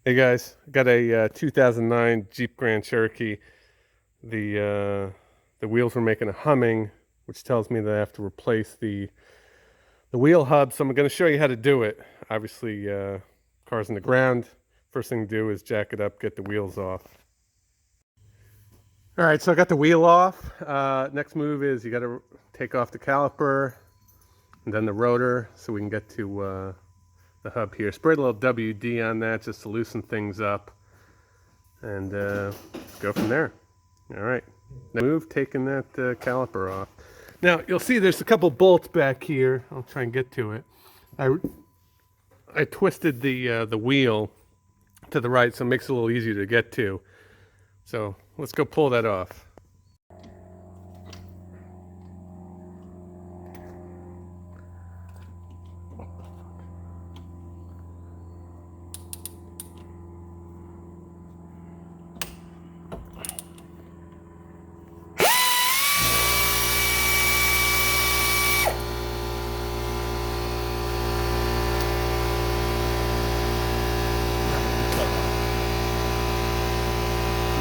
Hey guys, I got a 2009 Jeep Grand Cherokee. The wheels were making a humming, which tells me that I have to replace the wheel hub. So I'm going to show you how to do it. Obviously, car's in the ground. First thing to do is jack it up, get the wheels off. All right, so I got the wheel off. Next move is you got to take off the caliper and then the rotor, so we can get to the hub here. Spread a little WD on that just to loosen things up, and go from there. All right, now move, taking that caliper off. Now you'll see there's a couple bolts back here. I'll try and get to it. I twisted the wheel to the right, so it makes it a little easier to get to. So let's go pull that off.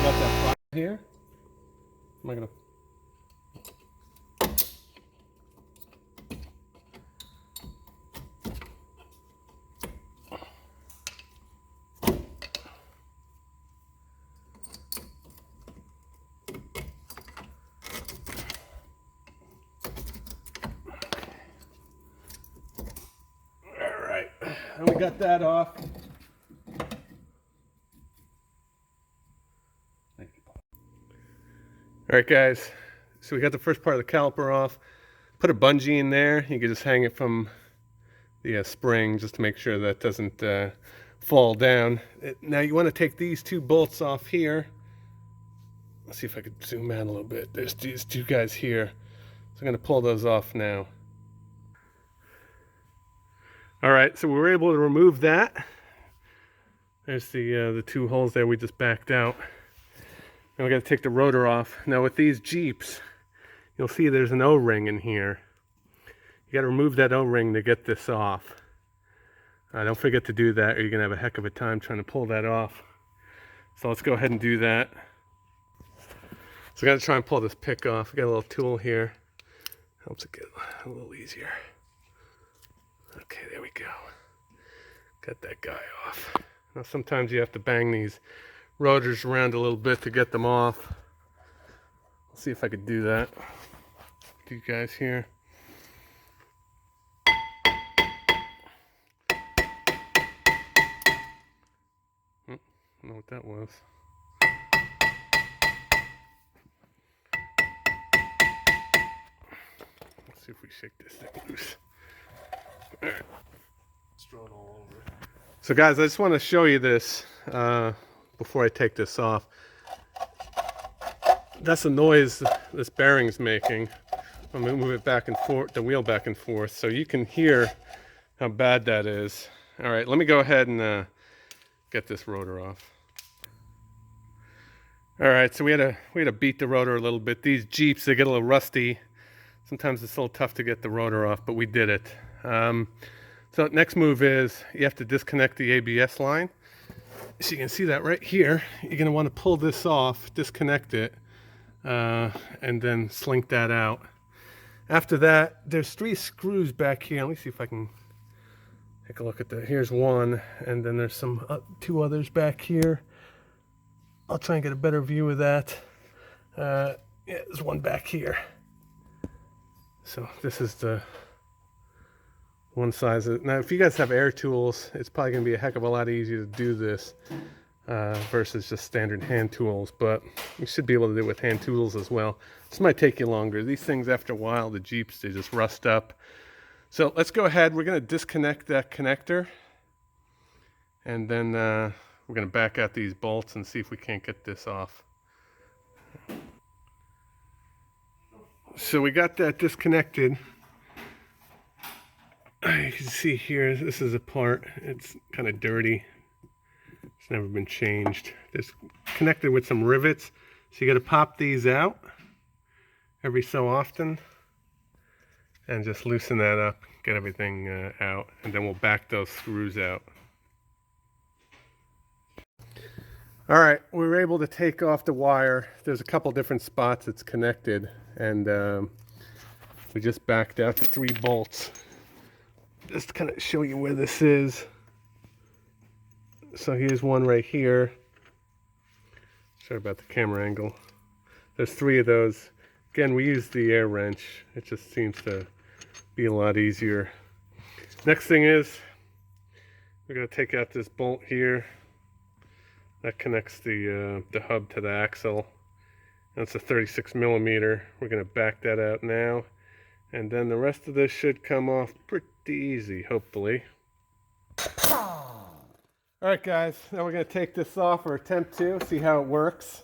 Got that fire here. Am I gonna? All right, and we got that off. All right, guys, so we got the first part of the caliper off. Put a bungee in there. You can just hang it from the spring just to make sure that doesn't fall down. Now you want to take these two bolts off here. Let's see if I could zoom out a little bit. There's these two guys here. So I'm going to pull those off now. All right, so we were able to remove that. There's the two holes there we just backed out. Now we got to take the rotor off. Now with these Jeeps, you'll see there's an O-ring in here. You got to remove that O-ring to get this off. Don't forget to do that or you're going to have a heck of a time trying to pull that off. So let's go ahead and do that. So I got to try and pull this pick off. I got a little tool here. Helps it get a little easier. Okay, there we go. Got that guy off. Now sometimes you have to bang these rotors around a little bit to get them off. Let's see if I could do that. You guys here. I don't know what that was. Let's see if we shake this thing loose. All right. It's drawn all over. So guys, I just want to show you this before I take this off. That's the noise this bearing's making. I'm going to move it back and forth, the wheel back and forth, so you can hear how bad that is. All right, let me go ahead and get this rotor off. All right, so we had to beat the rotor a little bit. These Jeeps, they get a little rusty. Sometimes it's a little tough to get the rotor off, but we did it. So next move is you have to disconnect the ABS line. So you can see that right here. You're going to want to pull this off, disconnect it, and then slink that out. After that, there's 3 screws back here. Let me see if I can take a look at that. Here's one, and then there's some 2 others back here. I'll try and get a better view of that. Yeah, there's one back here. So this is the one size. Now, if you guys have air tools, it's probably going to be a heck of a lot easier to do this versus just standard hand tools, but you should be able to do it with hand tools as well. This might take you longer. These things, after a while, the Jeeps, they just rust up. So let's go ahead. We're going to disconnect that connector, and then we're going to back out these bolts and see if we can't get this off. So we got that disconnected. You can see here, this is a part. It's kind of dirty. It's never been changed. It's connected with some rivets. So you got to pop these out every so often and just loosen that up, get everything out, and then we'll back those screws out. All right, we were able to take off the wire. There's a couple different spots it's connected, and we just backed out the 3 bolts. Just to kind of show you where this is. So here's one right here. Sorry about the camera angle. There's 3 of those. Again, we use the air wrench. It just seems to be a lot easier. Next thing is, we're going to take out this bolt here. That connects the hub to the axle. That's a 36 millimeter. We're going to back that out now. And then the rest of this should come off pretty easy, hopefully. Alright guys, now we're going to take this off, or attempt to, see how it works.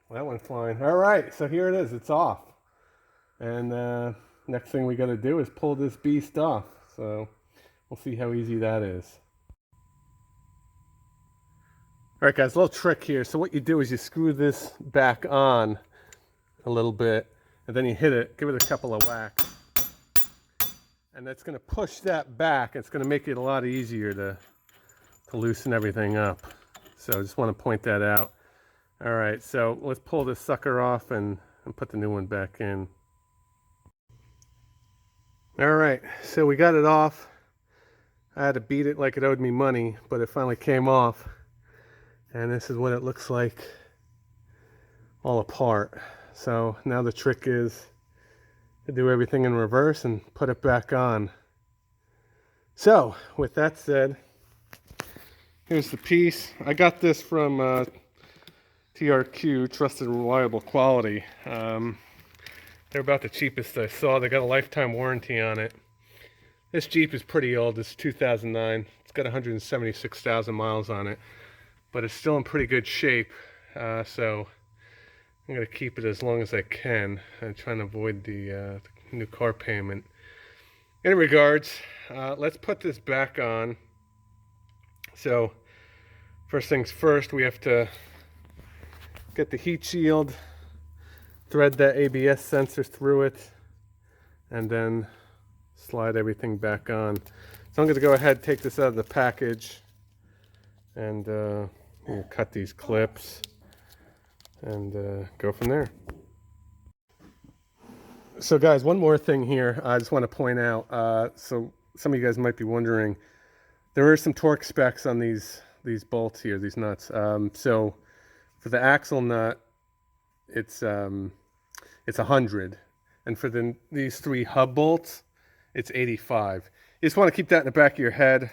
That went flying. Alright, so here it is, it's off. And next thing we got to do is pull this beast off. So we'll see how easy that is. Alright guys, a little trick here. So what you do is you screw this back on a little bit, and then you hit it, give it a couple of whacks. And that's going to push that back. It's going to make it a lot easier to loosen everything up. So I just want to point that out. Alright, so let's pull this sucker off and put the new one back in. Alright, so we got it off. I had to beat it like it owed me money, but it finally came off. And this is what it looks like all apart. So now the trick is to do everything in reverse and put it back on. So with that said, here's the piece. I got this from TRQ, Trusted and Reliable Quality. They're about the cheapest I saw. They got a lifetime warranty on it. This Jeep is pretty old. It's 2009. It's got 176,000 miles on it, but it's still in pretty good shape. So I'm going to keep it as long as I can. I'm trying to avoid the new car payment. In regards, let's put this back on. So first things first, we have to get the heat shield, thread that ABS sensor through it, and then slide everything back on. So I'm going to go ahead and take this out of the package and cut these clips and go from there. So guys, one more thing here I just want to point out. So some of you guys might be wondering, there are some torque specs on these bolts here, these nuts. So for the axle nut, it's 100, and for these 3 hub bolts, it's 85. You just want to keep that in the back of your head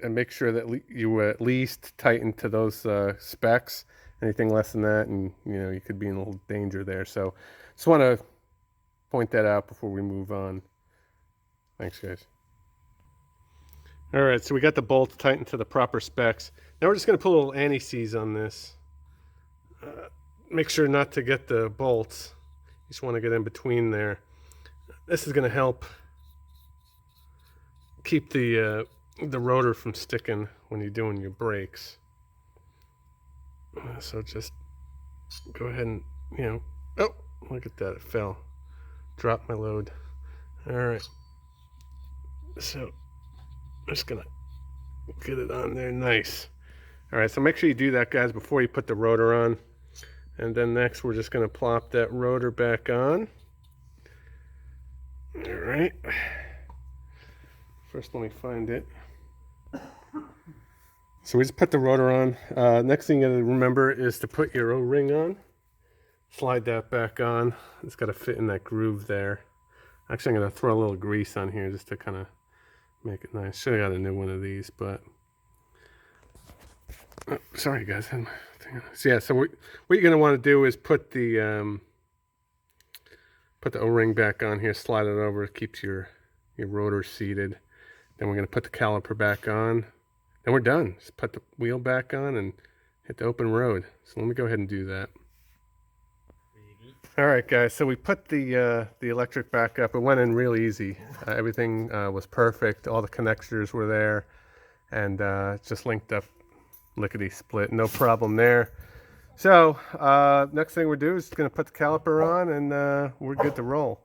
and make sure that you at least tighten to those specs. Anything less than that, and you could be in a little danger there. So just want to point that out before we move on. Thanks, guys. All right, so we got the bolts tightened to the proper specs. Now we're just going to put a little anti-seize on this. Make sure not to get the bolts. You just want to get in between there. This is going to help keep the rotor from sticking when you're doing your brakes. So just go ahead and, oh, look at that, it fell. Dropped my load. All right. So I'm just gonna get it on there nice. All right, so make sure you do that, guys, before you put the rotor on. And then next we're just gonna plop that rotor back on. All right. First, let me find it. So we just put the rotor on. Next thing you gotta remember is to put your O-ring on. Slide that back on. It's gotta fit in that groove there. Actually, I'm gonna throw a little grease on here just to kind of make it nice. Should have got a new one of these, but oh, sorry guys. So yeah, so what you're gonna want to do is put the O-ring back on here. Slide it over. It keeps your rotor seated. Then we're gonna put the caliper back on. Then we're done. Just put the wheel back on and hit the open road. So let me go ahead and do that. All right, guys. So we put the electric back up. It went in real easy. Everything was perfect. All the connectors were there, and it's just linked up lickety split, no problem there. So next thing we do is going to put the caliper on, and we're good to roll.